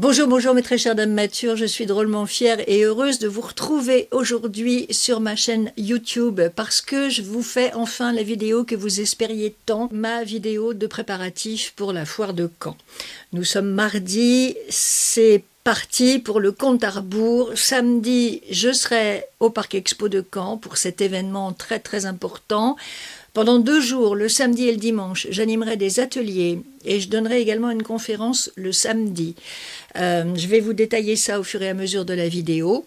Bonjour, bonjour mes très chères dames matures, je suis drôlement fière et heureuse de vous retrouver aujourd'hui sur ma chaîne YouTube parce que je vous fais enfin la vidéo que vous espériez tant, ma vidéo de préparatifs pour la foire de Caen. Nous sommes mardi, c'est parti pour le compte à rebours. Samedi, je serai au Parc Expo de Caen pour cet événement très très important. Pendant 2 jours, le samedi et le dimanche, j'animerai des ateliers et je donnerai également une conférence le samedi. Je vais vous détailler ça au fur et à mesure de la vidéo.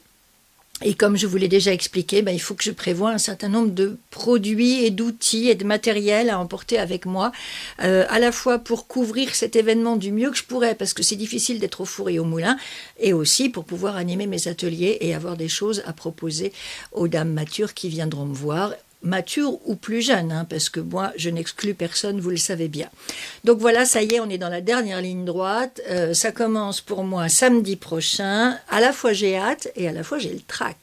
Et comme je vous l'ai déjà expliqué, il faut que je prévoie un certain nombre de produits et d'outils et de matériel à emporter avec moi, à la fois pour couvrir cet événement du mieux que je pourrais, parce que c'est difficile d'être au four et au moulin, et aussi pour pouvoir animer mes ateliers et avoir des choses à proposer aux dames matures qui viendront me voir, mature ou plus jeune, parce que moi, je n'exclus personne, vous le savez bien. Donc voilà, ça y est, on est dans la dernière ligne droite. Ça commence pour moi samedi prochain. À la fois j'ai hâte et à la fois j'ai le trac.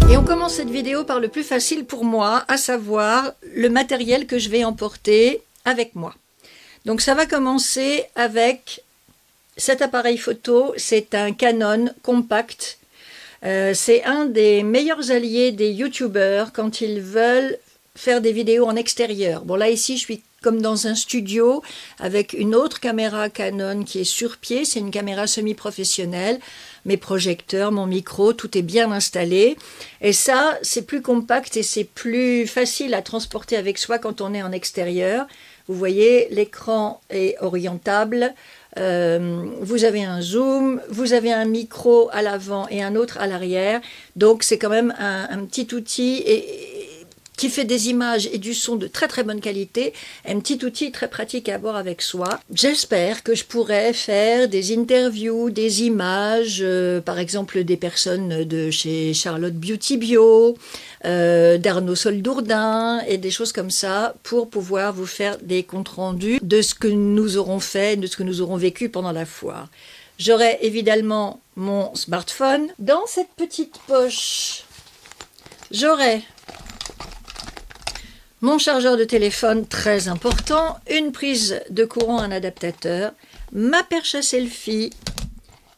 Et on commence cette vidéo par le plus facile pour moi, à savoir le matériel que je vais emporter avec moi. Donc ça va commencer avec cet appareil photo, c'est un Canon compact. C'est un des meilleurs alliés des youtubeurs quand ils veulent faire des vidéos en extérieur. Bon là ici je suis comme dans un studio avec une autre caméra Canon qui est sur pied, c'est une caméra semi-professionnelle. Mes projecteurs, mon micro, tout est bien installé. Et ça, c'est plus compact et c'est plus facile à transporter avec soi quand on est en extérieur. Vous voyez, l'écran est orientable. Vous avez un zoom, vous avez un micro à l'avant et un autre à l'arrière. Donc, c'est quand même un petit outil qui fait des images et du son de très très bonne qualité, un petit outil très pratique à avoir avec soi. J'espère que je pourrai faire des interviews, des images, par exemple des personnes de chez Charlotte Beauty Bio, d'Arnaud Soldourdin et des choses comme ça pour pouvoir vous faire des comptes rendus de ce que nous aurons fait, de ce que nous aurons vécu pendant la foire. J'aurai évidemment mon smartphone. Dans cette petite poche, j'aurai mon chargeur de téléphone très important, une prise de courant, un adaptateur, ma perche à selfie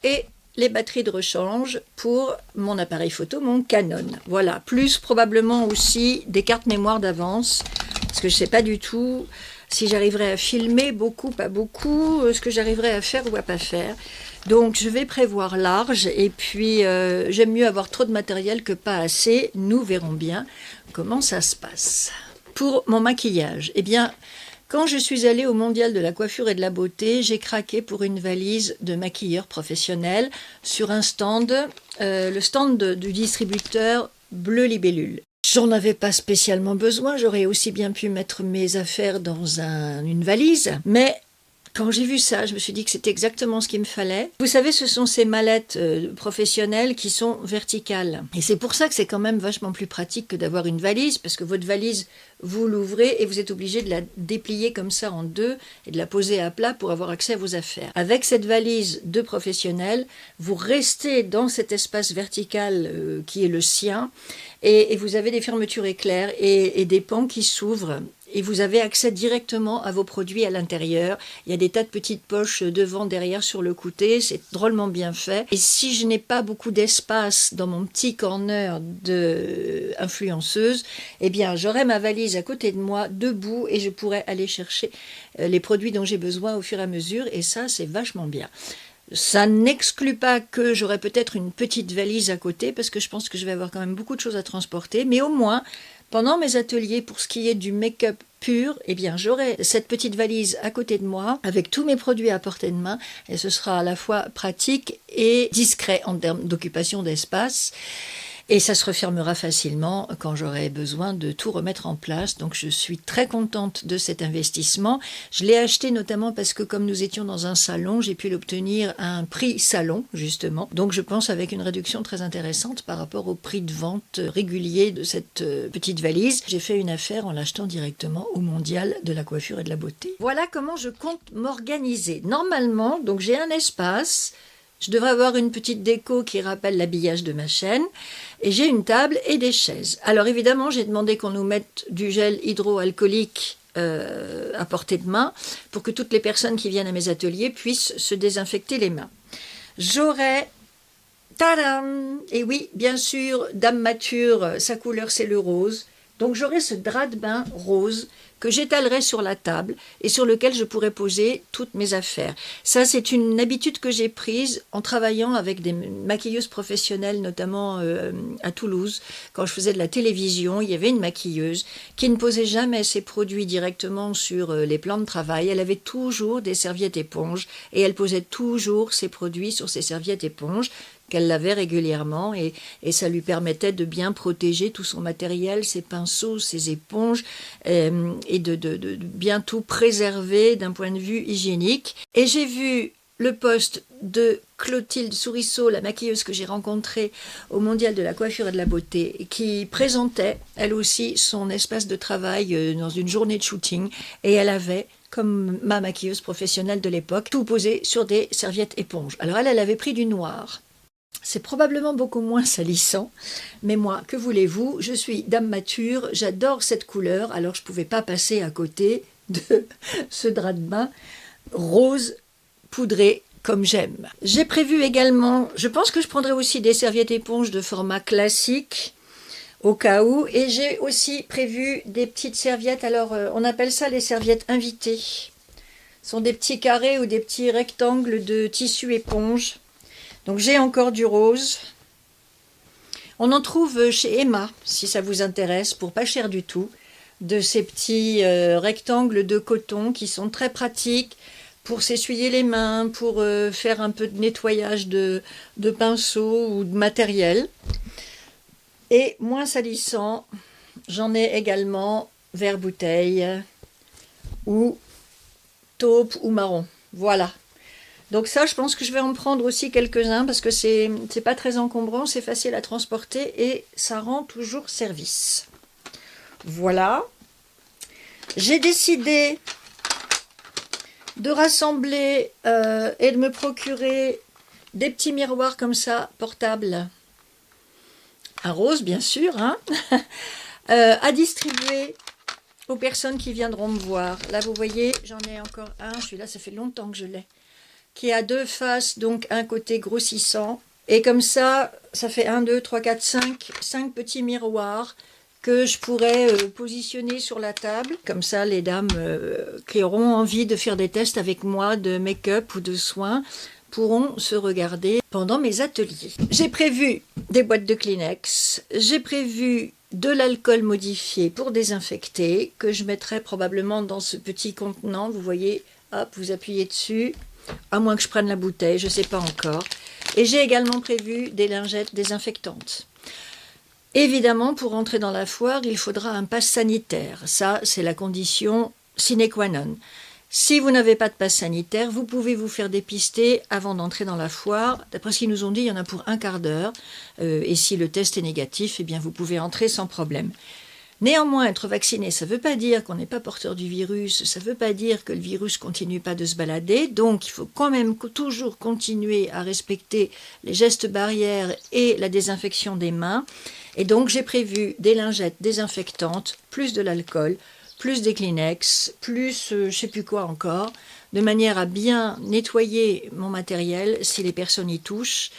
et les batteries de rechange pour mon appareil photo, mon Canon. Voilà, plus probablement aussi des cartes mémoire d'avance, parce que je ne sais pas du tout si j'arriverai à filmer beaucoup, pas beaucoup, ce que j'arriverai à faire ou à pas faire. Donc je vais prévoir large et puis j'aime mieux avoir trop de matériel que pas assez. Nous verrons bien comment ça se passe. Pour mon maquillage, eh bien, quand je suis allée au Mondial de la coiffure et de la beauté, j'ai craqué pour une valise de maquilleur professionnel sur un stand, le stand du distributeur Bleu Libellule. J'en avais pas spécialement besoin, j'aurais aussi bien pu mettre mes affaires dans une valise, mais quand j'ai vu ça, je me suis dit que c'était exactement ce qu'il me fallait. Vous savez, ce sont ces mallettes professionnelles qui sont verticales. Et c'est pour ça que c'est quand même vachement plus pratique que d'avoir une valise, parce que votre valise, vous l'ouvrez et vous êtes obligé de la déplier comme ça en deux et de la poser à plat pour avoir accès à vos affaires. Avec cette valise de professionnel, vous restez dans cet espace vertical qui est le sien et vous avez des fermetures éclairs et des pans qui s'ouvrent. Et vous avez accès directement à vos produits à l'intérieur. Il y a des tas de petites poches devant, derrière, sur le côté. C'est drôlement bien fait. Et si je n'ai pas beaucoup d'espace dans mon petit corner d'influenceuse, eh bien, j'aurai ma valise à côté de moi, debout, et je pourrai aller chercher les produits dont j'ai besoin au fur et à mesure. Et ça, c'est vachement bien. Ça n'exclut pas que j'aurai peut-être une petite valise à côté, parce que je pense que je vais avoir quand même beaucoup de choses à transporter. Mais au moins, pendant mes ateliers, pour ce qui est du make-up pur, eh bien, j'aurai cette petite valise à côté de moi, avec tous mes produits à portée de main, et ce sera à la fois pratique et discret en termes d'occupation d'espace. Et ça se refermera facilement quand j'aurai besoin de tout remettre en place. Donc je suis très contente de cet investissement. Je l'ai acheté notamment parce que comme nous étions dans un salon, j'ai pu l'obtenir à un prix salon, justement. Donc je pense avec une réduction très intéressante par rapport au prix de vente régulier de cette petite valise. J'ai fait une affaire en l'achetant directement au Mondial de la coiffure et de la beauté. Voilà comment je compte m'organiser. Normalement, donc j'ai un espace. Je devrais avoir une petite déco qui rappelle l'habillage de ma chaîne. Et j'ai une table et des chaises. Alors évidemment, j'ai demandé qu'on nous mette du gel hydroalcoolique à portée de main pour que toutes les personnes qui viennent à mes ateliers puissent se désinfecter les mains. J'aurai, tadam, et oui, bien sûr, Dame Mature, sa couleur c'est le rose. Donc j'aurai ce drap de bain rose que j'étalerai sur la table et sur lequel je pourrai poser toutes mes affaires. Ça, c'est une habitude que j'ai prise en travaillant avec des maquilleuses professionnelles, notamment à Toulouse. Quand je faisais de la télévision, il y avait une maquilleuse qui ne posait jamais ses produits directement sur les plans de travail. Elle avait toujours des serviettes éponges et elle posait toujours ses produits sur ces serviettes éponges qu'elle lavait régulièrement et ça lui permettait de bien protéger tout son matériel, ses pinceaux, ses éponges et de bien tout préserver d'un point de vue hygiénique. Et j'ai vu le post de Clotilde Sourisseau, la maquilleuse que j'ai rencontrée au Mondial de la coiffure et de la beauté, qui présentait elle aussi son espace de travail dans une journée de shooting et elle avait, comme ma maquilleuse professionnelle de l'époque, tout posé sur des serviettes éponges. Alors elle avait pris du noir. C'est probablement beaucoup moins salissant, mais moi, que voulez-vous, je suis Dame Mature, j'adore cette couleur, alors je ne pouvais pas passer à côté de ce drap de bain rose poudré comme j'aime. J'ai prévu également, je pense que je prendrai aussi des serviettes éponges de format classique, au cas où, et j'ai aussi prévu des petites serviettes, alors on appelle ça les serviettes invitées. Ce sont des petits carrés ou des petits rectangles de tissu éponge. Donc j'ai encore du rose. On en trouve chez Emma, si ça vous intéresse, pour pas cher du tout, de ces petits rectangles de coton qui sont très pratiques pour s'essuyer les mains, pour faire un peu de nettoyage de pinceaux ou de matériel. Et moins salissant, j'en ai également vert bouteille ou taupe ou marron. Voilà. Donc ça, je pense que je vais en prendre aussi quelques-uns parce que c'est pas très encombrant, c'est facile à transporter et ça rend toujours service. Voilà. J'ai décidé de rassembler et de me procurer des petits miroirs comme ça, portables. Un rose, bien sûr, hein, à distribuer aux personnes qui viendront me voir. Là, vous voyez, j'en ai encore un. Celui-là, ça fait longtemps que je l'ai. Qui a deux faces, donc un côté grossissant. Et comme ça, ça fait 1, 2, 3, 4, 5 petits miroirs que je pourrais positionner sur la table. Comme ça, les dames qui auront envie de faire des tests avec moi de make-up ou de soins pourront se regarder pendant mes ateliers. J'ai prévu des boîtes de Kleenex, j'ai prévu de l'alcool modifié pour désinfecter, que je mettrai probablement dans ce petit contenant. Vous voyez, hop, vous appuyez dessus. À moins que je prenne la bouteille, je ne sais pas encore. Et j'ai également prévu des lingettes désinfectantes. Évidemment, pour entrer dans la foire, il faudra un pass sanitaire. Ça, c'est la condition sine qua non. Si vous n'avez pas de passe sanitaire, vous pouvez vous faire dépister avant d'entrer dans la foire. D'après ce qu'ils nous ont dit, il y en a pour un quart d'heure. Et si le test est négatif, eh bien, vous pouvez entrer sans problème. Néanmoins, être vacciné, ça ne veut pas dire qu'on n'est pas porteur du virus, ça ne veut pas dire que le virus ne continue pas de se balader, donc il faut quand même toujours continuer à respecter les gestes barrières et la désinfection des mains. Et donc j'ai prévu des lingettes désinfectantes, plus de l'alcool, plus des Kleenex, plus je ne sais plus quoi encore, de manière à bien nettoyer mon matériel si les personnes y touchent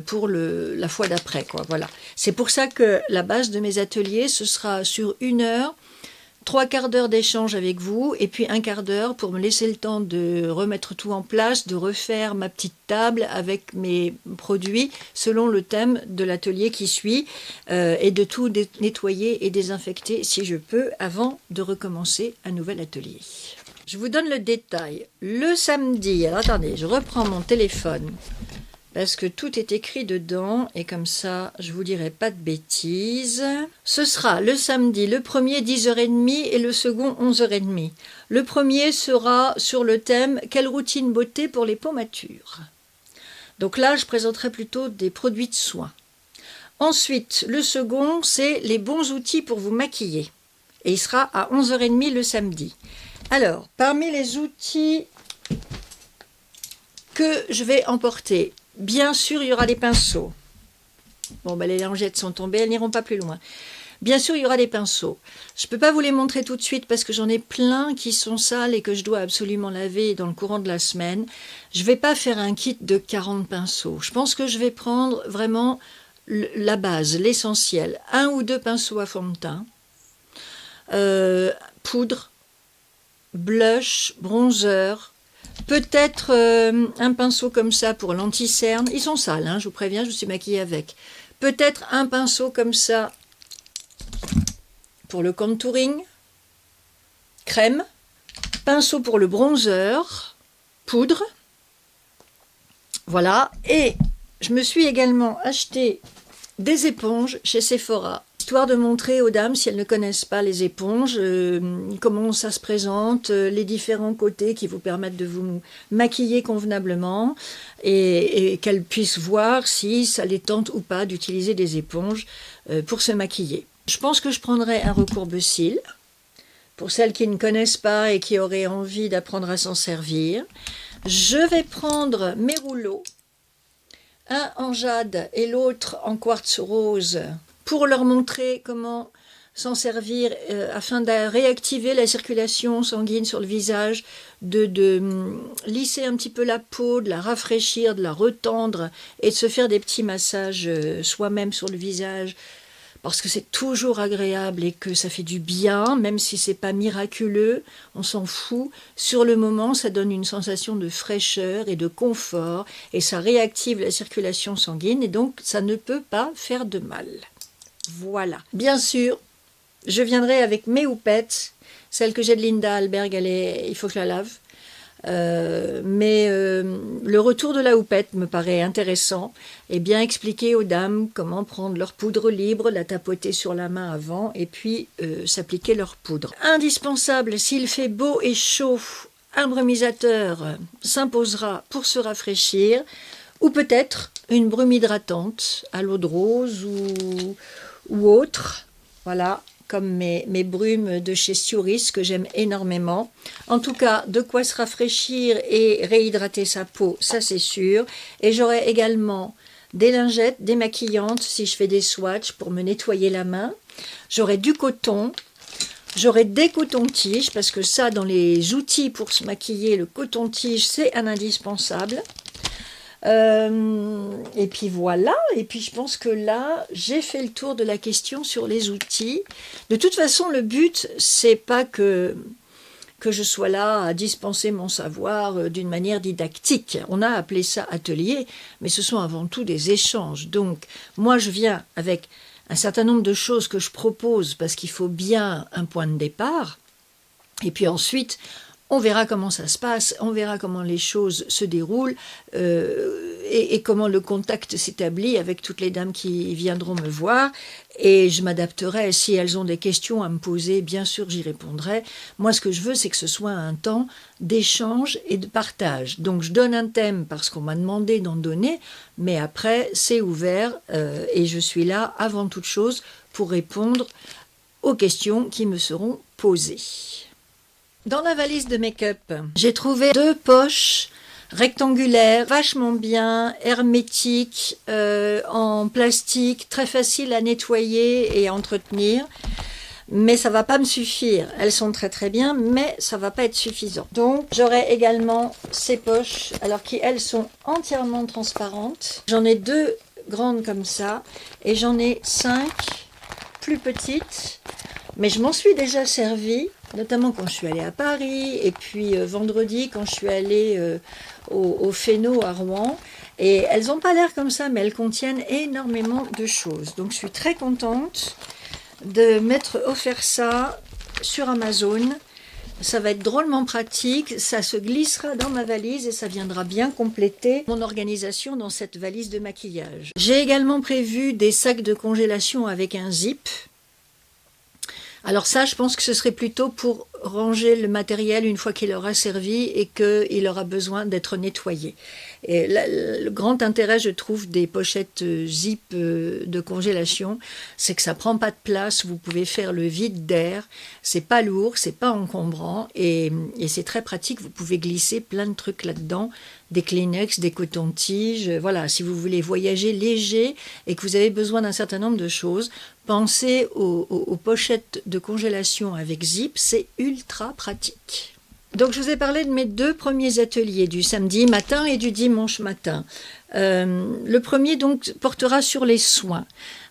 pour la fois d'après, quoi. Voilà. C'est pour ça que la base de mes ateliers, ce sera sur 1 heure, 3/4 d'heure d'échange avec vous, et puis 1/4 d'heure pour me laisser le temps de remettre tout en place, de refaire ma petite table avec mes produits selon le thème de l'atelier qui suit, et de tout nettoyer et désinfecter si je peux avant de recommencer un nouvel atelier. Je vous donne le détail. Le samedi, alors attendez, je reprends mon téléphone parce que tout est écrit dedans et comme ça, je ne vous dirai pas de bêtises. Ce sera le samedi, le premier 10h30 et le second 11h30. Le premier sera sur le thème « Quelle routine beauté pour les peaux matures ?» Donc là, je présenterai plutôt des produits de soins. Ensuite, le second, c'est les bons outils pour vous maquiller. Et il sera à 11h30 le samedi. Alors, parmi les outils que je vais emporter, bien sûr, il y aura des pinceaux. Bon, ben, les lingettes sont tombées, elles n'iront pas plus loin. Bien sûr, il y aura des pinceaux. Je ne peux pas vous les montrer tout de suite parce que j'en ai plein qui sont sales et que je dois absolument laver dans le courant de la semaine. Je ne vais pas faire un kit de 40 pinceaux. Je pense que je vais prendre vraiment la base, l'essentiel. 1 ou 2 pinceaux à fond de teint, poudre, blush, bronzer, peut-être un pinceau comme ça pour l'anti-cerne. Ils sont sales, hein, je vous préviens, je suis maquillée avec. Peut-être un pinceau comme ça pour le contouring, crème, pinceau pour le bronzer, poudre. Voilà, et je me suis également acheté des éponges chez Sephora, histoire de montrer aux dames, si elles ne connaissent pas les éponges, comment ça se présente, les différents côtés qui vous permettent de vous maquiller convenablement et qu'elles puissent voir si ça les tente ou pas d'utiliser des éponges pour se maquiller. Je pense que je prendrai un recourbe-cils pour celles qui ne connaissent pas et qui auraient envie d'apprendre à s'en servir. Je vais prendre mes rouleaux, un en jade et l'autre en quartz rose, pour leur montrer comment s'en servir afin de réactiver la circulation sanguine sur le visage, de lisser un petit peu la peau, de la rafraîchir, de la retendre et de se faire des petits massages soi-même sur le visage, parce que c'est toujours agréable et que ça fait du bien, même si c'est pas miraculeux, on s'en fout. Sur le moment, ça donne une sensation de fraîcheur et de confort, et ça réactive la circulation sanguine, et donc ça ne peut pas faire de mal. Voilà. Bien sûr, je viendrai avec mes houpettes, celle que j'ai de Linda Alberg, il faut que je la lave. Mais le retour de la houppette me paraît intéressant et bien expliquer aux dames comment prendre leur poudre libre, la tapoter sur la main avant et puis s'appliquer leur poudre. Indispensable, s'il fait beau et chaud, un brumisateur s'imposera pour se rafraîchir, ou peut-être une brume hydratante à l'eau de rose ou autre, voilà, comme mes brumes de chez Sturis que j'aime énormément. En tout cas, de quoi se rafraîchir et réhydrater sa peau, ça c'est sûr. Et j'aurai également des lingettes démaquillantes si je fais des swatchs pour me nettoyer la main. J'aurai du coton, j'aurai des cotons-tiges, parce que ça, dans les outils pour se maquiller, le coton-tige, c'est un indispensable. Et puis voilà, et puis je pense que là j'ai fait le tour de la question sur les outils. De toute façon, le but c'est pas que je sois là à dispenser mon savoir d'une manière didactique. On a appelé ça atelier, mais ce sont avant tout des échanges. Donc moi je viens avec un certain nombre de choses que je propose parce qu'il faut bien un point de départ, et puis ensuite on verra comment ça se passe, on verra comment les choses se déroulent et comment le contact s'établit avec toutes les dames qui viendront me voir. Et je m'adapterai. Si elles ont des questions à me poser, bien sûr, j'y répondrai. Moi, ce que je veux, c'est que ce soit un temps d'échange et de partage. Donc, je donne un thème parce qu'on m'a demandé d'en donner, mais après, c'est ouvert et je suis là, avant toute chose, pour répondre aux questions qui me seront posées. Dans la valise de make-up, j'ai trouvé 2 poches rectangulaires, vachement bien, hermétiques, en plastique, très facile à nettoyer et à entretenir. Mais ça ne va pas me suffire. Elles sont très très bien, mais ça ne va pas être suffisant. Donc j'aurai également ces poches, alors qui elles sont entièrement transparentes. J'en ai 2 grandes comme ça, et j'en ai 5 plus petites. Mais je m'en suis déjà servi, notamment quand je suis allée à Paris, et puis vendredi quand je suis allée au Féno à Rouen. Et elles n'ont pas l'air comme ça, mais elles contiennent énormément de choses. Donc je suis très contente de m'être offert ça sur Amazon. Ça va être drôlement pratique, ça se glissera dans ma valise et ça viendra bien compléter mon organisation dans cette valise de maquillage. J'ai également prévu des sacs de congélation avec un zip. Alors ça, je pense que ce serait plutôt pour ranger le matériel une fois qu'il aura servi et qu'il aura besoin d'être nettoyé. Et le grand intérêt, je trouve, des pochettes zip de congélation, c'est que ça prend pas de place, vous pouvez faire le vide d'air, c'est pas lourd, c'est pas encombrant et c'est très pratique, vous pouvez glisser plein de trucs là-dedans, des Kleenex, des cotons-tiges, voilà, si vous voulez voyager léger et que vous avez besoin d'un certain nombre de choses, pensez aux pochettes de congélation avec zip, c'est ultra pratique. Donc je vous ai parlé de mes 2 premiers ateliers, du samedi matin et du dimanche matin. Le premier donc portera sur les soins.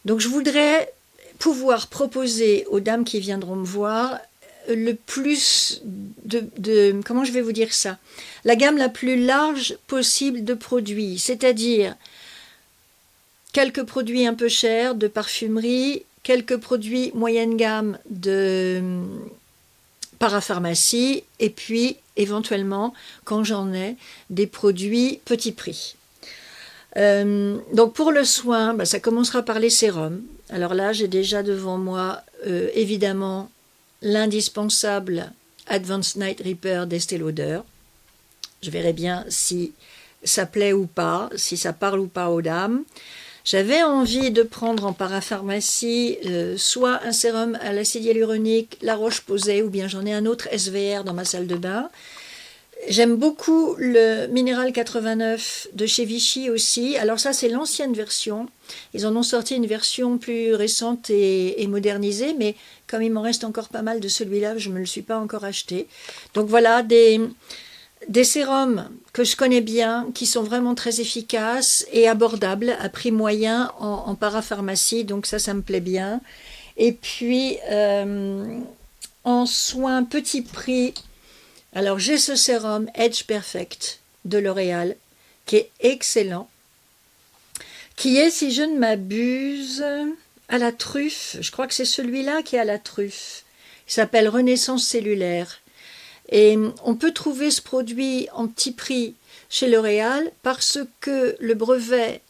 Donc je voudrais pouvoir proposer aux dames qui viendront me voir le plus comment je vais vous dire ça, la gamme la plus large possible de produits, c'est-à-dire quelques produits un peu chers de parfumerie, quelques produits moyenne gamme de parapharmacie et puis éventuellement, quand j'en ai, des produits petit prix. Donc pour le soin, ça commencera par les sérums. Alors là, j'ai déjà devant moi évidemment l'indispensable Advanced Night Repair d'Estée Lauder. Je verrai bien si ça plaît ou pas, si ça parle ou pas aux dames. J'avais envie de prendre en parapharmacie soit un sérum à l'acide hyaluronique, La Roche-Posay, ou bien j'en ai un autre SVR dans ma salle de bain. J'aime beaucoup le Minéral 89 de chez Vichy aussi. Alors ça, c'est l'ancienne version. Ils en ont sorti une version plus récente et modernisée, mais comme il m'en reste encore pas mal de celui-là, je ne me le suis pas encore acheté. Donc voilà, des sérums que je connais bien, qui sont vraiment très efficaces et abordables, à prix moyen en parapharmacie, donc ça me plaît bien. Et puis, en soins petit prix, alors j'ai ce sérum Edge Perfect de L'Oréal, qui est excellent, qui est, si je ne m'abuse, à la truffe. Je crois que c'est celui-là qui est à la truffe. Il s'appelle Renaissance Cellulaire. Et on peut trouver ce produit en petit prix chez L'Oréal parce que le brevet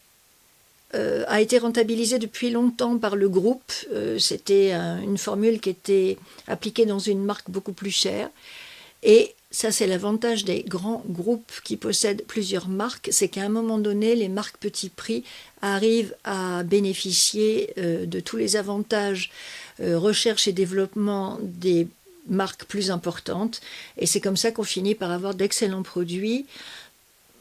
a été rentabilisé depuis longtemps par le groupe. C'était une formule qui était appliquée dans une marque beaucoup plus chère. Et ça, c'est l'avantage des grands groupes qui possèdent plusieurs marques, c'est qu'à un moment donné, les marques petit prix arrivent à bénéficier de tous les avantages recherche et développement des marques plus importantes. Et c'est comme ça qu'on finit par avoir d'excellents produits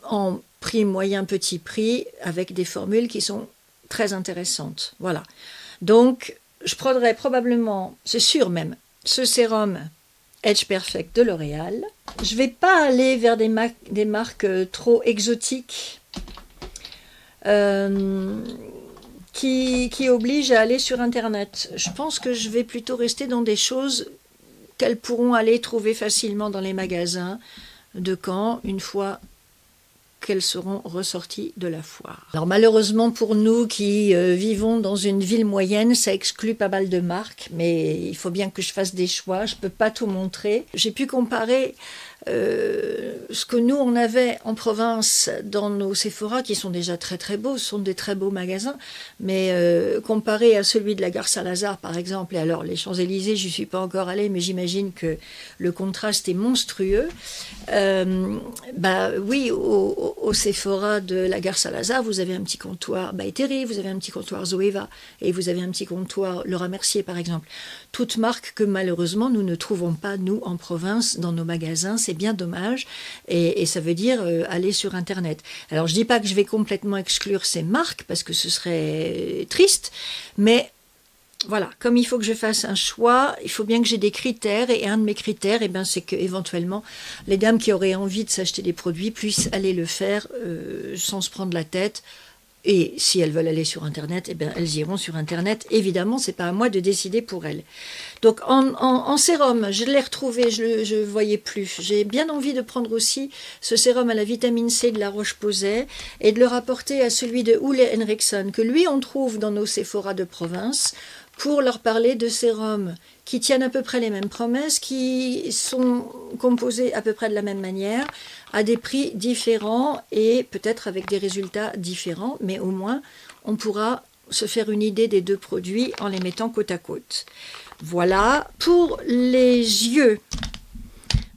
en prix moyen, petit prix, avec des formules qui sont très intéressantes. Voilà. Donc, je prendrai probablement, c'est sûr même, ce sérum Edge Perfect de L'Oréal. Je ne vais pas aller vers des marques trop exotiques qui obligent à aller sur Internet. Je pense que je vais plutôt rester dans des choses qu'elles pourront aller trouver facilement dans les magasins de Caen une fois qu'elles seront ressorties de la foire. Alors malheureusement pour nous qui vivons dans une ville moyenne, ça exclut pas mal de marques, mais il faut bien que je fasse des choix, je ne peux pas tout montrer. J'ai pu comparer ce que nous on avait en province dans nos Sephora, qui sont déjà très très beaux, ce sont des très beaux magasins, mais comparé à celui de la gare Saint-Lazare par exemple, et alors les Champs-Élysées, j'y suis pas encore allée, mais j'imagine que le contraste est monstrueux. Oui, au Sephora de la gare Saint-Lazare, vous avez un petit comptoir By Terry, vous avez un petit comptoir Zoeva, et vous avez un petit comptoir Laura Mercier par exemple. Toutes marques que malheureusement nous ne trouvons pas, nous, en province, dans nos magasins. C'est bien dommage, et ça veut dire aller sur Internet. Alors je dis pas que je vais complètement exclure ces marques, parce que ce serait triste, mais voilà, comme il faut que je fasse un choix, il faut bien que j'ai des critères, et un de mes critères, c'est que éventuellement les dames qui auraient envie de s'acheter des produits puissent aller le faire sans se prendre la tête. Et si elles veulent aller sur Internet, elles iront sur Internet. Évidemment, c'est pas à moi de décider pour elles. Donc en sérum, je l'ai retrouvé, je ne voyais plus. J'ai bien envie de prendre aussi ce sérum à la vitamine C de La Roche-Posay et de le rapporter à celui de Ole Henriksen, que lui on trouve dans nos Sephora de province, pour leur parler de sérums qui tiennent à peu près les mêmes promesses, qui sont composés à peu près de la même manière, à des prix différents et peut-être avec des résultats différents, mais au moins on pourra se faire une idée des deux produits en les mettant côte à côte. Voilà, pour les yeux,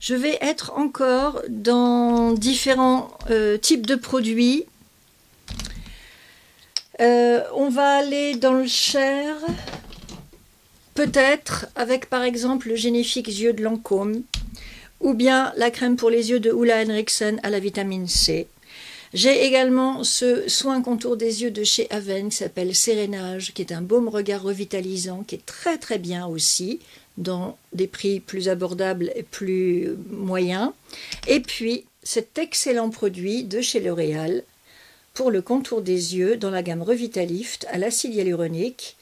je vais être encore dans différents types de produits. On va aller dans le Cher, peut-être avec par exemple le Génifix yeux de Lancôme, ou bien la crème pour les yeux de Ulla Henriksen à la vitamine C. J'ai également ce soin contour des yeux de chez Aven qui s'appelle Sérénage, qui est un baume regard revitalisant, qui est très très bien aussi, dans des prix plus abordables et plus moyens. Et puis cet excellent produit de chez L'Oréal pour le contour des yeux dans la gamme Revitalift à l'acide hyaluronique,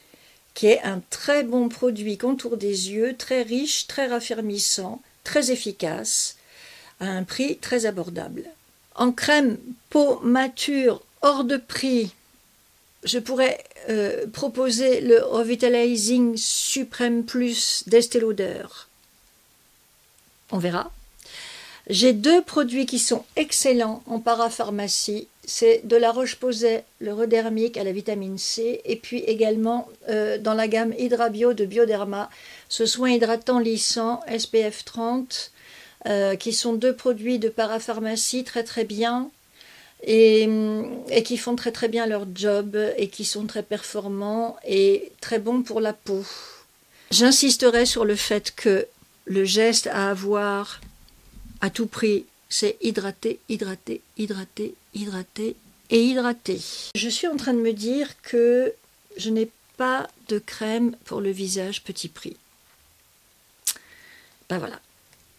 qui est un très bon produit contour des yeux, très riche, très raffermissant, très efficace, à un prix très abordable. En crème peau mature hors de prix, je pourrais proposer le Revitalizing Supreme Plus d'Estée Lauder. On verra. J'ai 2 produits qui sont excellents en parapharmacie. C'est de la Roche-Posay, le Redermique à la vitamine C, et puis également dans la gamme Hydrabio de Bioderma, ce soin hydratant lissant SPF 30, qui sont 2 produits de parapharmacie très très bien et qui font très très bien leur job et qui sont très performants et très bons pour la peau. J'insisterai sur le fait que le geste à avoir à tout prix, c'est hydrater, hydrater, hydrater, hydrater et hydrater. Je suis en train de me dire que je n'ai pas de crème pour le visage petit prix. Ben voilà.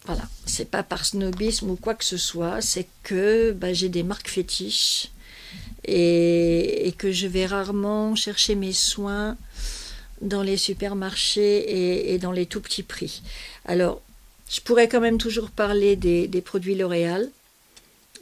Voilà, c'est pas par snobisme ou quoi que ce soit, c'est que j'ai des marques fétiches et que je vais rarement chercher mes soins dans les supermarchés et dans les tout petits prix. Alors, je pourrais quand même toujours parler des produits L'Oréal,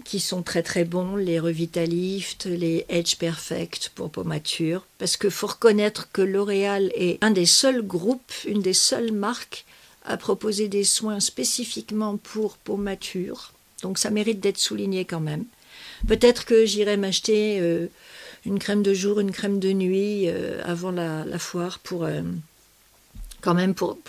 qui sont très très bons, les Revitalift, les Age Perfect pour peau mature, parce qu'il faut reconnaître que L'Oréal est un des seuls groupes, une des seules marques à proposer des soins spécifiquement pour peau mature, donc ça mérite d'être souligné quand même. Peut-être que j'irai m'acheter une crème de jour, une crème de nuit avant la foire pour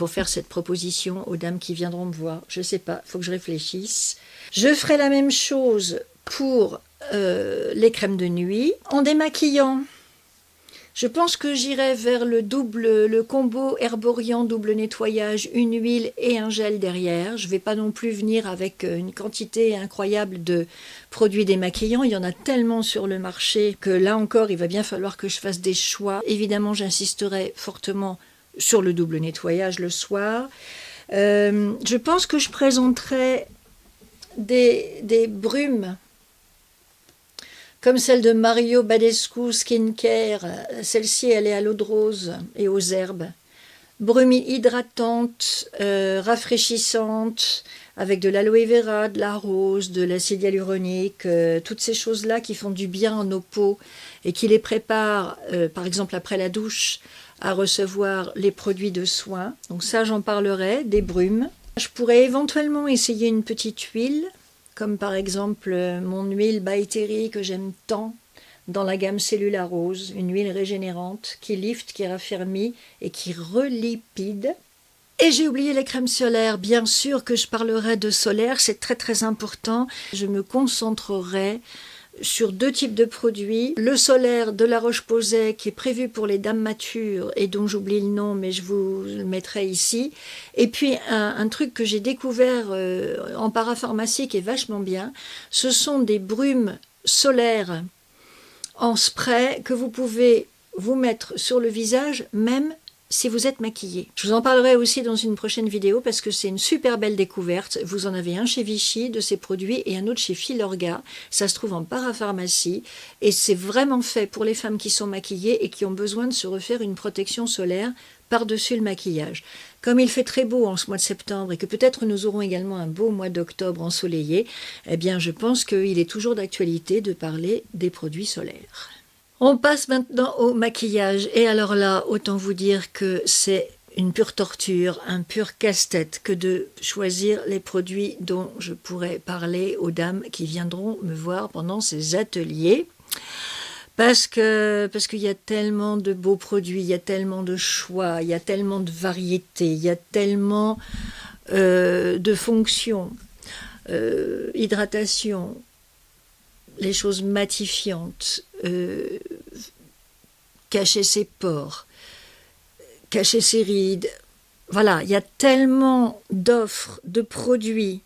faire cette proposition aux dames qui viendront me voir. Je sais pas, il faut que je réfléchisse. Je ferai la même chose pour les crèmes de nuit. En démaquillant, je pense que j'irai vers le combo Herborian double nettoyage, une huile et un gel derrière. Je ne vais pas non plus venir avec une quantité incroyable de produits démaquillants. Il y en a tellement sur le marché que là encore, il va bien falloir que je fasse des choix. Évidemment, j'insisterai fortement sur le double nettoyage le soir. Je pense que je présenterai des brumes comme celle de Mario Badescu Skincare. Celle-ci, elle est à l'eau de rose et aux herbes. Brume hydratante, rafraîchissante, avec de l'aloe vera, de la rose, de l'acide hyaluronique, toutes ces choses-là qui font du bien à nos peaux et qui les préparent, par exemple après la douche, à recevoir les produits de soins. Donc ça, j'en parlerai, des brumes. Je pourrais éventuellement essayer une petite huile, comme par exemple mon huile By Terry que j'aime tant dans la gamme Cellula Rose, une huile régénérante qui lifte, qui raffermit et qui relipide. Et j'ai oublié les crèmes solaires, bien sûr que je parlerai de solaire, c'est très très important. Je me concentrerai sur 2 types de produits. Le solaire de la Roche-Posay qui est prévu pour les dames matures et dont j'oublie le nom mais je vous le mettrai ici. Et puis un truc que j'ai découvert en parapharmacie qui est vachement bien, ce sont des brumes solaires en spray que vous pouvez vous mettre sur le visage même si vous êtes maquillé. Je vous en parlerai aussi dans une prochaine vidéo parce que c'est une super belle découverte. Vous en avez un chez Vichy de ces produits et un autre chez Filorga. Ça se trouve en parapharmacie et c'est vraiment fait pour les femmes qui sont maquillées et qui ont besoin de se refaire une protection solaire par-dessus le maquillage. Comme il fait très beau en ce mois de septembre et que peut-être nous aurons également un beau mois d'octobre ensoleillé, eh bien je pense qu'il est toujours d'actualité de parler des produits solaires. On passe maintenant au maquillage et alors là, autant vous dire que c'est une pure torture, un pur casse-tête que de choisir les produits dont je pourrais parler aux dames qui viendront me voir pendant ces ateliers. Parce qu'il y a tellement de beaux produits, il y a tellement de choix, il y a tellement de variétés, il y a tellement de fonctions, hydratation, les choses matifiantes, cacher ses pores, cacher ses rides. Voilà, il y a tellement d'offres, de produits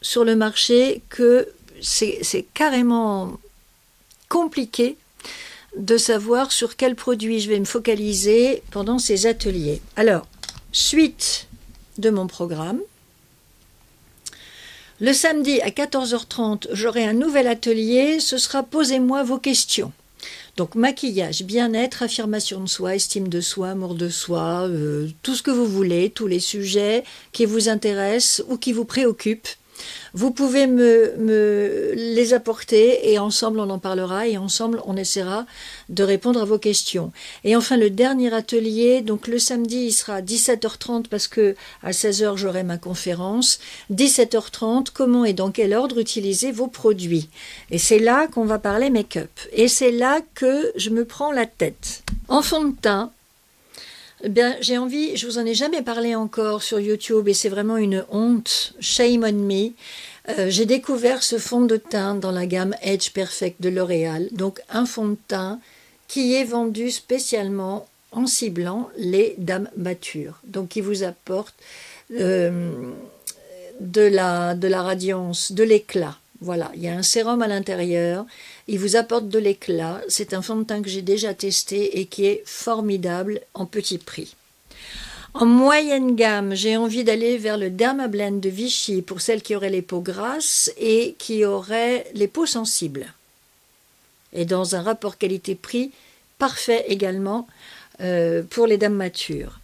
sur le marché que c'est carrément compliqué de savoir sur quel produit je vais me focaliser pendant ces ateliers. Alors, suite de mon programme. Le samedi à 14h30, j'aurai un nouvel atelier, ce sera Posez-moi vos questions. Donc maquillage, bien-être, affirmation de soi, estime de soi, amour de soi, tout ce que vous voulez, tous les sujets qui vous intéressent ou qui vous préoccupent. Vous pouvez me les apporter et ensemble on en parlera et ensemble on essaiera de répondre à vos questions. Et enfin le dernier atelier, donc le samedi il sera à 17h30 parce que à 16h j'aurai ma conférence. 17h30, comment et dans quel ordre utiliser vos produits. Et c'est là qu'on va parler make-up. Et c'est là que je me prends la tête. En fond de teint, bien, j'ai envie, je vous en ai jamais parlé encore sur YouTube et c'est vraiment une honte, shame on me. J'ai découvert ce fond de teint dans la gamme Age Perfect de L'Oréal, donc un fond de teint qui est vendu spécialement en ciblant les dames matures, donc qui vous apporte de la radiance, de l'éclat. Voilà, il y a un sérum à l'intérieur, il vous apporte de l'éclat, c'est un fond de teint que j'ai déjà testé et qui est formidable en petit prix. En moyenne gamme, j'ai envie d'aller vers le Dermablend de Vichy pour celles qui auraient les peaux grasses et qui auraient les peaux sensibles. Et dans un rapport qualité-prix parfait également pour les dames matures.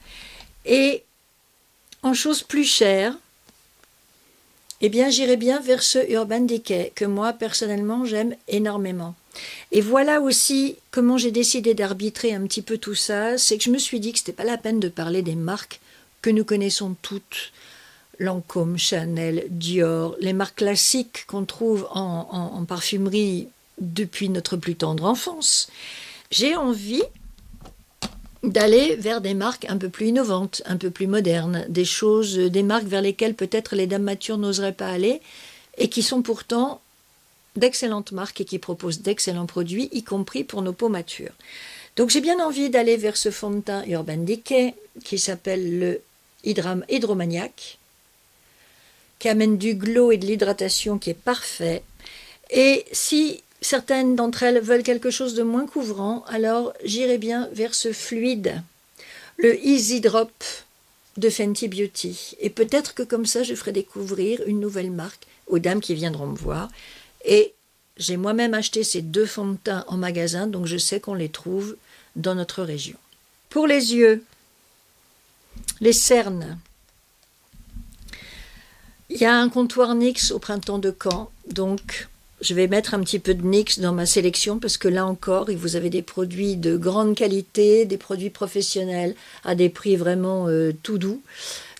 Et en choses plus chères, eh bien, j'irai bien vers ce Urban Decay que moi, personnellement, j'aime énormément. Et voilà aussi comment j'ai décidé d'arbitrer un petit peu tout ça, c'est que je me suis dit que ce n'était pas la peine de parler des marques que nous connaissons toutes, Lancôme, Chanel, Dior, les marques classiques qu'on trouve en parfumerie depuis notre plus tendre enfance. J'ai envie d'aller vers des marques un peu plus innovantes, un peu plus modernes, des marques vers lesquelles peut-être les dames matures n'oseraient pas aller et qui sont pourtant d'excellentes marques et qui proposent d'excellents produits, y compris pour nos peaux matures. Donc j'ai bien envie d'aller vers ce fond de teint Urban Decay qui s'appelle le Hydromaniac, qui amène du glow et de l'hydratation qui est parfait. Et si certaines d'entre elles veulent quelque chose de moins couvrant, alors j'irai bien vers ce fluide, le Easy Drop de Fenty Beauty. Et peut-être que comme ça, je ferai découvrir une nouvelle marque aux dames qui viendront me voir. Et j'ai moi-même acheté ces deux fonds de teint en magasin, donc je sais qu'on les trouve dans notre région. Pour les yeux, les cernes. Il y a un comptoir NYX au printemps de Caen, donc je vais mettre un petit peu de NYX dans ma sélection parce que là encore, vous avez des produits de grande qualité, des produits professionnels à des prix vraiment tout doux.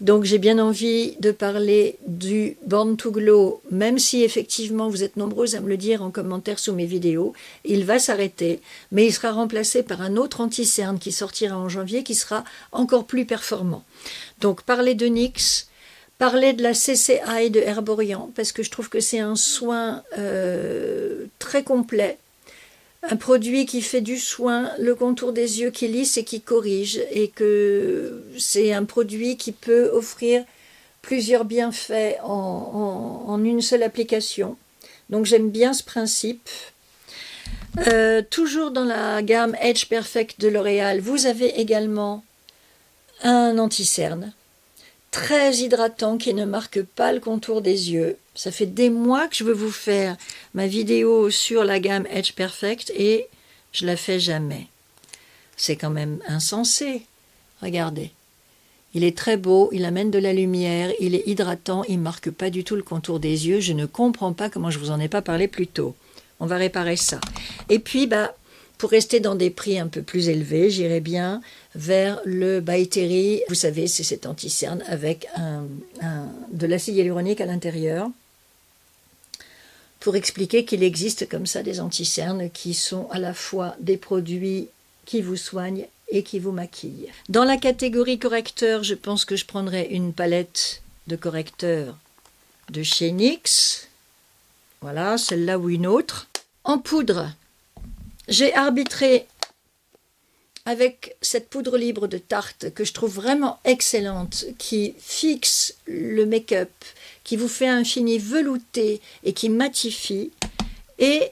Donc j'ai bien envie de parler du Born to Glow, même si effectivement vous êtes nombreuses à me le dire en commentaire sous mes vidéos, il va s'arrêter, mais il sera remplacé par un autre anti-cerne qui sortira en janvier, qui sera encore plus performant. Donc parler de NYX, parler de la CCI de Herborian, parce que je trouve que c'est un soin très complet, un produit qui fait du soin, le contour des yeux qui lisse et qui corrige, et que c'est un produit qui peut offrir plusieurs bienfaits en une seule application. Donc j'aime bien ce principe. Toujours dans la gamme Age Perfect de L'Oréal, vous avez également un anti-cerne très hydratant qui ne marque pas le contour des yeux. Ça fait des mois que je veux vous faire ma vidéo sur la gamme Age Perfect et je la fais jamais. C'est quand même insensé. Regardez. Il est très beau, il amène de la lumière, il est hydratant, il ne marque pas du tout le contour des yeux. Je ne comprends pas comment je ne vous en ai pas parlé plus tôt. On va réparer ça. Et puis, pour rester dans des prix un peu plus élevés, j'irai bien vers le By Terry. Vous savez, c'est cet anti-cerne avec de l'acide hyaluronique à l'intérieur. pour expliquer qu'il existe comme ça des anti-cernes qui sont à la fois des produits qui vous soignent et qui vous maquillent. Dans la catégorie correcteur, je pense que je prendrai une palette de correcteur de chez NYX. Voilà, celle-là ou une autre. En poudre, j'ai arbitré avec cette poudre libre de Tarte que je trouve vraiment excellente, qui fixe le make-up, qui vous fait un fini velouté et qui matifie. Et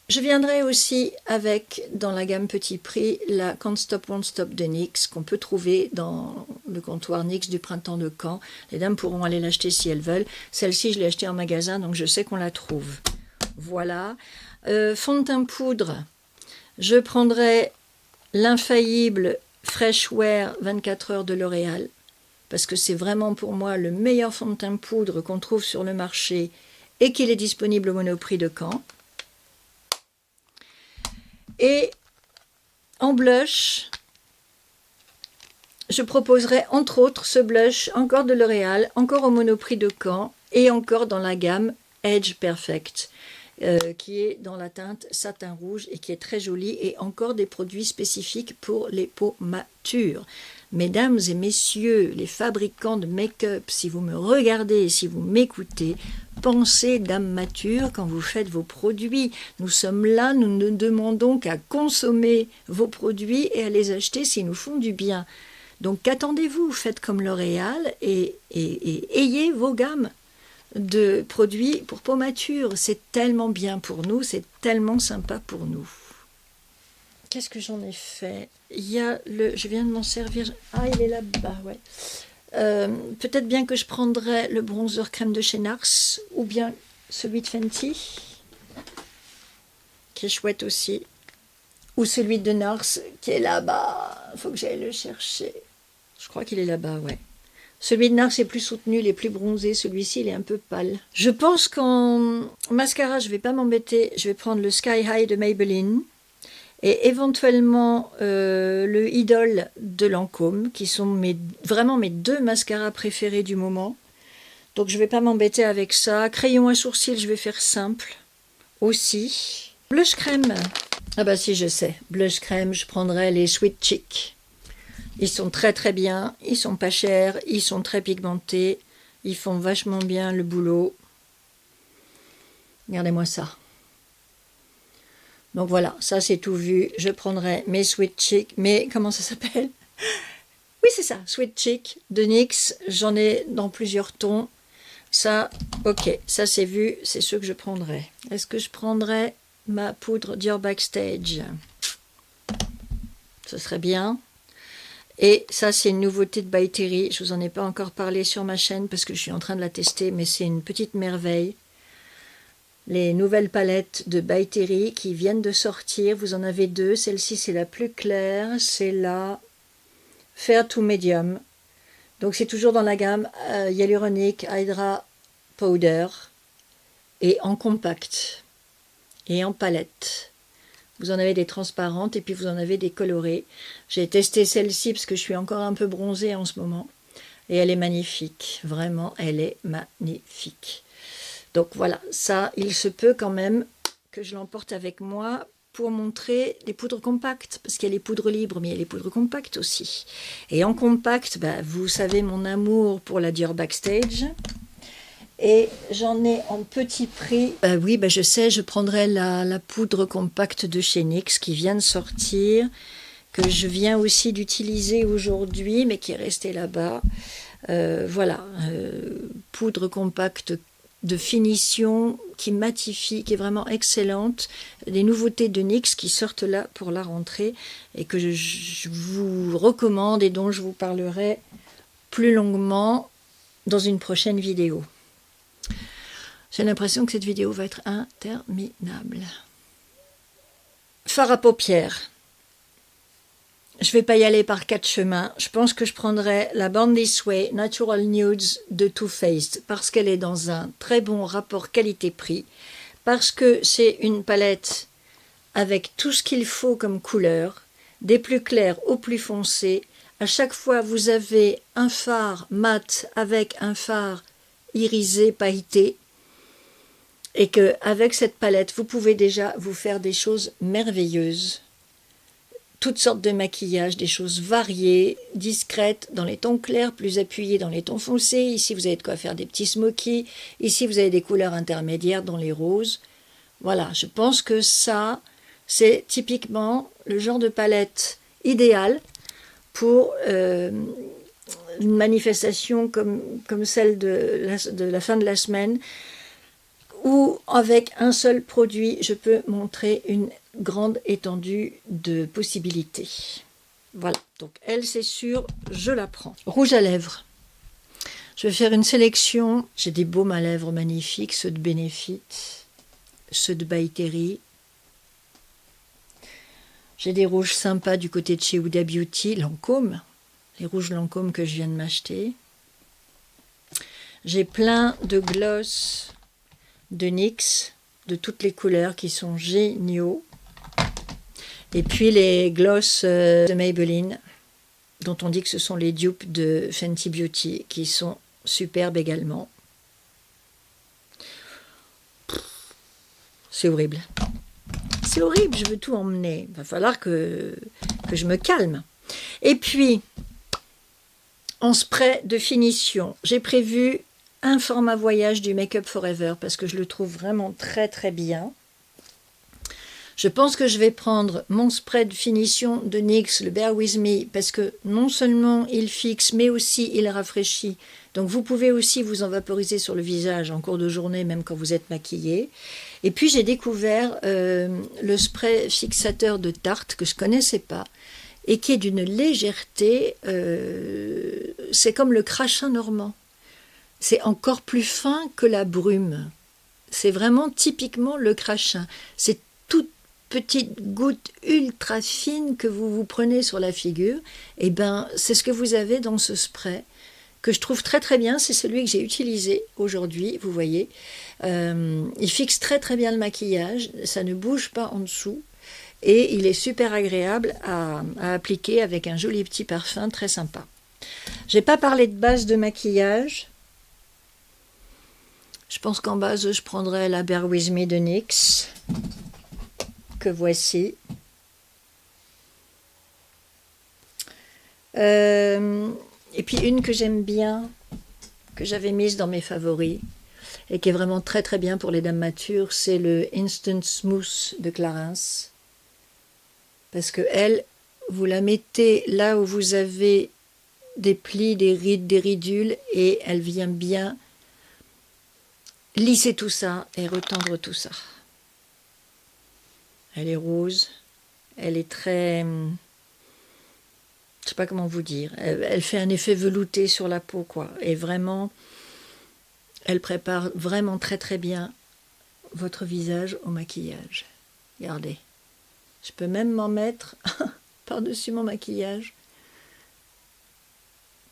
je viendrai aussi avec, dans la gamme petit prix, la Can't Stop Won't Stop de NYX, qu'on peut trouver dans le comptoir NYX du printemps de Caen. Les dames pourront aller l'acheter si elles veulent. Celle-ci, je l'ai achetée en magasin, donc je sais qu'on la trouve. Voilà. Fond de teint poudre, je prendrai l'infaillible Fresh Wear 24 heures de L'Oréal, parce que c'est vraiment pour moi le meilleur fond de teint poudre qu'on trouve sur le marché et qu'il est disponible au Monoprix de Caen. Et en blush, je proposerai entre autres ce blush encore de L'Oréal, encore au Monoprix de Caen et encore dans la gamme Edge Perfect, qui est dans la teinte satin rouge et qui est très jolie, et encore des produits spécifiques pour les peaux matures. Mesdames et messieurs, les fabricants de make-up, si vous me regardez et si vous m'écoutez, pensez dame mature quand vous faites vos produits. Nous sommes là, nous ne demandons qu'à consommer vos produits et à les acheter s'ils nous font du bien. Donc qu'attendez-vous? Faites comme L'Oréal et ayez vos gammes de produits pour peau mature. C'est tellement bien pour nous, c'est tellement sympa pour nous. Qu'est-ce que j'en ai fait? Il y a le... Je viens de m'en servir. Ah, il est là-bas, ouais. Peut-être bien que je prendrais le bronzer crème de chez NARS, ou bien celui de Fenty, qui est chouette aussi. Ou celui de NARS, qui est là-bas. Il faut que j'aille le chercher. Je crois qu'il est là-bas, ouais. Celui de NARS est plus soutenu, il est plus bronzé. Celui-ci, il est un peu pâle. Je pense qu'en mascara, je ne vais pas m'embêter. Je vais prendre le Sky High de Maybelline. Et éventuellement le Idol de Lancôme, qui sont vraiment mes deux mascaras préférés du moment. Donc je ne vais pas m'embêter avec ça. Crayon à sourcils, je vais faire simple aussi. Blush crème. Ah bah si, je sais. Blush crème, je prendrai les Sweet Cheek. Ils sont très très bien, ils sont pas chers, ils sont très pigmentés, ils font vachement bien le boulot. Regardez-moi ça. Donc voilà, ça c'est tout vu. Je prendrai mes Sweet Cheek, mais comment ça s'appelle? Oui, c'est ça, Sweet Cheek de NYX. J'en ai dans plusieurs tons. Ça, ok, ça c'est vu, c'est ce que je prendrai. Est-ce que je prendrai ma poudre Dior Backstage? Ce serait bien. Et ça, c'est une nouveauté de By Terry. Je vous en ai pas encore parlé sur ma chaîne parce que je suis en train de la tester, mais c'est une petite merveille. Les nouvelles palettes de By Terry qui viennent de sortir. Vous en avez deux. Celle-ci, c'est la plus claire. C'est la Fair to Medium. Donc, c'est toujours dans la gamme Hyaluronic Hydra Powder. Et en compact. Et en palette. Vous en avez des transparentes et puis vous en avez des colorées. J'ai testé celle-ci parce que je suis encore un peu bronzée en ce moment. Et elle est magnifique. Vraiment, elle est magnifique. Donc voilà, ça, il se peut quand même que je l'emporte avec moi pour montrer les poudres compactes. Parce qu'il y a les poudres libres, mais il y a les poudres compactes aussi. Et en compact, bah, vous savez mon amour pour la Dior Backstage. Et j'en ai en petit prix. Oui, je sais, je prendrai la poudre compacte de chez NYX qui vient de sortir, que je viens aussi d'utiliser aujourd'hui, mais qui est restée là-bas. Voilà, poudre compacte de finition qui matifie, qui est vraiment excellente. Des nouveautés de NYX qui sortent là pour la rentrée et que je vous recommande et dont je vous parlerai plus longuement dans une prochaine vidéo. J'ai l'impression que cette vidéo va être interminable. Fard à paupières. Je ne vais pas y aller par 4 chemins. Je pense que je prendrai la Born This Way Natural Nudes de Too Faced parce qu'elle est dans un très bon rapport qualité-prix, parce que c'est une palette avec tout ce qu'il faut comme couleur, des plus clairs aux plus foncés. À chaque fois, vous avez un fard mat avec un fard irisé, pailleté. Et qu'avec cette palette, vous pouvez déjà vous faire des choses merveilleuses. Toutes sortes de maquillages, des choses variées, discrètes, dans les tons clairs, plus appuyées dans les tons foncés. Ici, vous avez de quoi faire des petits smokies. Ici, vous avez des couleurs intermédiaires dans les roses. Voilà, je pense que ça, c'est typiquement le genre de palette idéale pour une manifestation comme celle de la fin de la semaine, où avec un seul produit, je peux montrer une grande étendue de possibilités. Voilà, donc elle, c'est sûr, je la prends. Rouge à lèvres. Je vais faire une sélection. J'ai des baumes à lèvres magnifiques, ceux de Benefit, ceux de By Terry. J'ai des rouges sympas du côté de chez Huda Beauty, Lancôme, les rouges Lancôme que je viens de m'acheter. J'ai plein de gloss de NYX, de toutes les couleurs qui sont géniaux. Et puis les gloss de Maybelline, dont on dit que ce sont les dupes de Fenty Beauty, qui sont superbes également. C'est horrible. C'est horrible, je veux tout emmener. Il va falloir que je me calme. Et puis, en spray de finition, j'ai prévu un format voyage du Make Up Forever parce que je le trouve vraiment très très bien. Je pense que je vais prendre mon spray de finition de NYX, le Bear With Me, parce que non seulement il fixe, mais aussi il rafraîchit. Donc vous pouvez aussi vous en vaporiser sur le visage en cours de journée, même quand vous êtes maquillé. Et puis j'ai découvert le spray fixateur de Tarte que je ne connaissais pas et qui est d'une légèreté, c'est comme le crachin normand. C'est encore plus fin que la brume. C'est vraiment typiquement le crachin. C'est toute petite goutte ultra fine que vous vous prenez sur la figure. Et ben, c'est ce que vous avez dans ce spray que je trouve très très bien. C'est celui que j'ai utilisé aujourd'hui, vous voyez. Il fixe très très bien le maquillage. Ça ne bouge pas en dessous. Et il est super agréable à appliquer avec un joli petit parfum très sympa. Je n'ai pas parlé de base de maquillage. Je pense qu'en base, je prendrai la Bear With Me de NYX, que voici. Et puis une que j'aime bien, que j'avais mise dans mes favoris, et qui est vraiment très très bien pour les dames matures, c'est le Instant Smooth de Clarins. Parce que elle, vous la mettez là où vous avez des plis, des rides, des ridules, et elle vient bien lisser tout ça et retendre tout ça. Elle est rose, elle est très... je sais pas comment vous dire. Elle fait un effet velouté sur la peau, quoi. Et vraiment, elle prépare vraiment très très bien votre visage au maquillage. Regardez. Je peux même m'en mettre par-dessus mon maquillage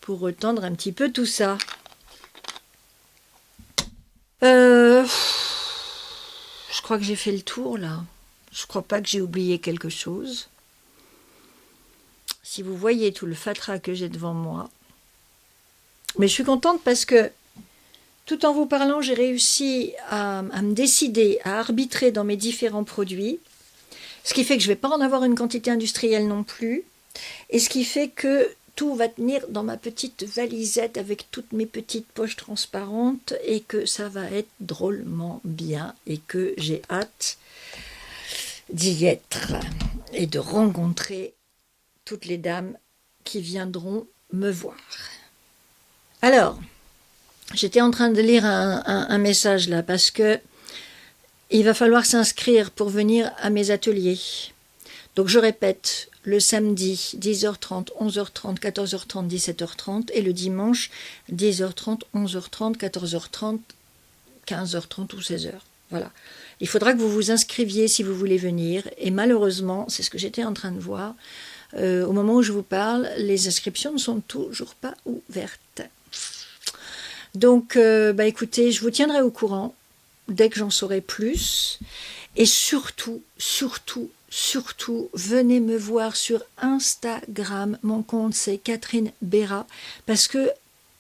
pour retendre un petit peu tout ça. Je crois que j'ai fait le tour là. Je crois pas que j'ai oublié quelque chose. Si vous voyez tout le fatras que j'ai devant moi. Mais je suis contente parce que tout en vous parlant, j'ai réussi à me décider, à arbitrer dans mes différents produits. Ce qui fait que je ne vais pas en avoir une quantité industrielle non plus. Et ce qui fait que tout va tenir dans ma petite valisette avec toutes mes petites poches transparentes et que ça va être drôlement bien et que j'ai hâte d'y être et de rencontrer toutes les dames qui viendront me voir. Alors, j'étais en train de lire un message là parce que il va falloir s'inscrire pour venir à mes ateliers. Donc je répète, le samedi 10h30, 11h30, 14h30, 17h30 et le dimanche 10h30, 11h30, 14h30, 15h30 ou 16h. Voilà. Il faudra que vous vous inscriviez si vous voulez venir et malheureusement, c'est ce que j'étais en train de voir, au moment où je vous parle, les inscriptions ne sont toujours pas ouvertes. Donc, écoutez, je vous tiendrai au courant dès que j'en saurai plus. Et surtout, venez me voir sur Instagram. Mon compte, c'est Catherine Béra. Parce que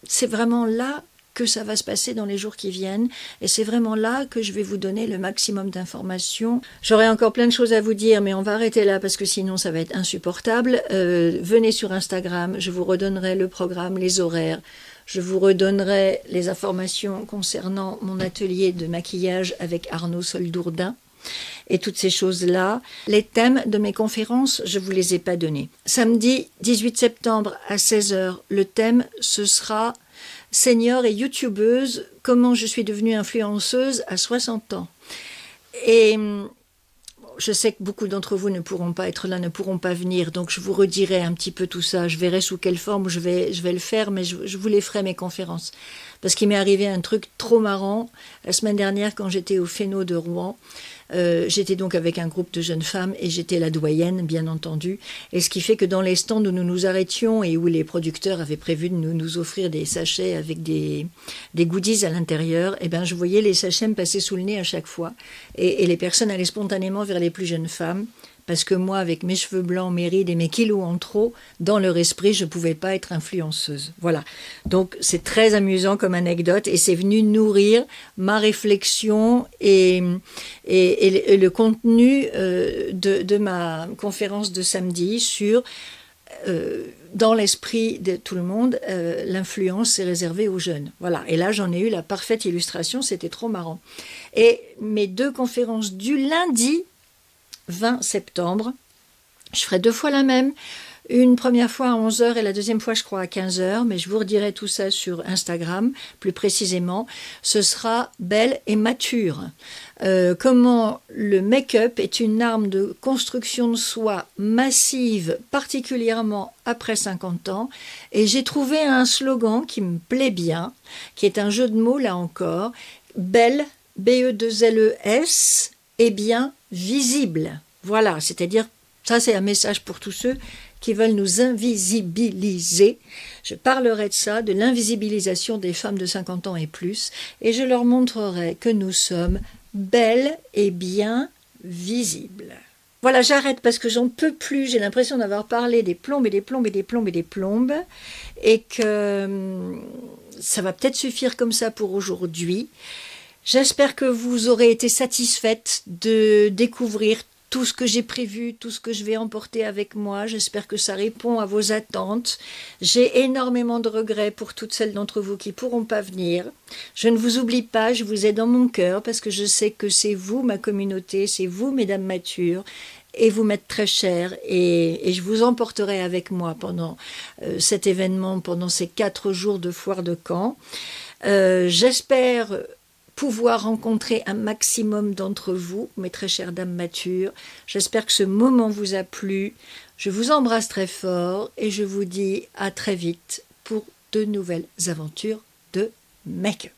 c'est vraiment là que ça va se passer dans les jours qui viennent. Et c'est vraiment là que je vais vous donner le maximum d'informations. J'aurais encore plein de choses à vous dire, mais on va arrêter là parce que sinon ça va être insupportable. Venez sur Instagram, je vous redonnerai le programme, les horaires. Je vous redonnerai les informations concernant mon atelier de maquillage avec Arnaud Soldourdin et toutes ces choses-là. Les thèmes de mes conférences, je ne vous les ai pas donnés. Samedi 18 septembre à 16 h, le thème, ce sera « Senior et youtubeuse, comment je suis devenue influenceuse à 60 ans ». Et je sais que beaucoup d'entre vous ne pourront pas être là, ne pourront pas venir, donc je vous redirai un petit peu tout ça. Je verrai sous quelle forme je vais le faire, mais je vous les ferai mes conférences. Parce qu'il m'est arrivé un truc trop marrant. La semaine dernière, quand j'étais au Phéno de Rouen, j'étais donc avec un groupe de jeunes femmes et j'étais la doyenne, bien entendu. Et ce qui fait que dans les stands où nous nous arrêtions et où les producteurs avaient prévu de nous offrir des sachets avec des goodies à l'intérieur, eh ben, je voyais les sachets me passer sous le nez à chaque fois. Et les personnes allaient spontanément vers les plus jeunes femmes. Parce que moi, avec mes cheveux blancs, mes rides et mes kilos en trop, dans leur esprit, je ne pouvais pas être influenceuse. Voilà. Donc, c'est très amusant comme anecdote et c'est venu nourrir ma réflexion et le contenu de ma conférence de samedi sur, dans l'esprit de tout le monde, l'influence est réservée aux jeunes. Voilà. Et là, j'en ai eu la parfaite illustration, c'était trop marrant. Et mes 2 conférences du lundi 20 septembre, je ferai 2 fois la même, une première fois à 11 h et la deuxième fois je crois à 15 h, mais je vous redirai tout ça sur Instagram plus précisément. Ce sera belle et mature. Comment le make-up est une arme de construction de soi massive, particulièrement après 50 ans. Et j'ai trouvé un slogan qui me plaît bien, qui est un jeu de mots là encore, belle, B-E-2-L-E-S, et bien visible. Voilà, c'est-à-dire, ça c'est un message pour tous ceux qui veulent nous invisibiliser. Je parlerai de ça, de l'invisibilisation des femmes de 50 ans et plus, et je leur montrerai que nous sommes belles et bien visibles. Voilà, j'arrête parce que j'en peux plus, j'ai l'impression d'avoir parlé des plombes et des plombes et des plombes et des plombes, et que ça va peut-être suffire comme ça pour aujourd'hui. J'espère que vous aurez été satisfaite de découvrir tout ce que j'ai prévu, tout ce que je vais emporter avec moi. J'espère que ça répond à vos attentes. J'ai énormément de regrets pour toutes celles d'entre vous qui ne pourront pas venir. Je ne vous oublie pas, je vous ai dans mon cœur parce que je sais que c'est vous, ma communauté, c'est vous, mesdames matures, et vous m'êtes très chères et je vous emporterai avec moi pendant cet événement, pendant ces 4 jours de foire de Caen. J'espère pouvoir rencontrer un maximum d'entre vous, mes très chères dames matures. J'espère que ce moment vous a plu. Je vous embrasse très fort et je vous dis à très vite pour de nouvelles aventures de make-up.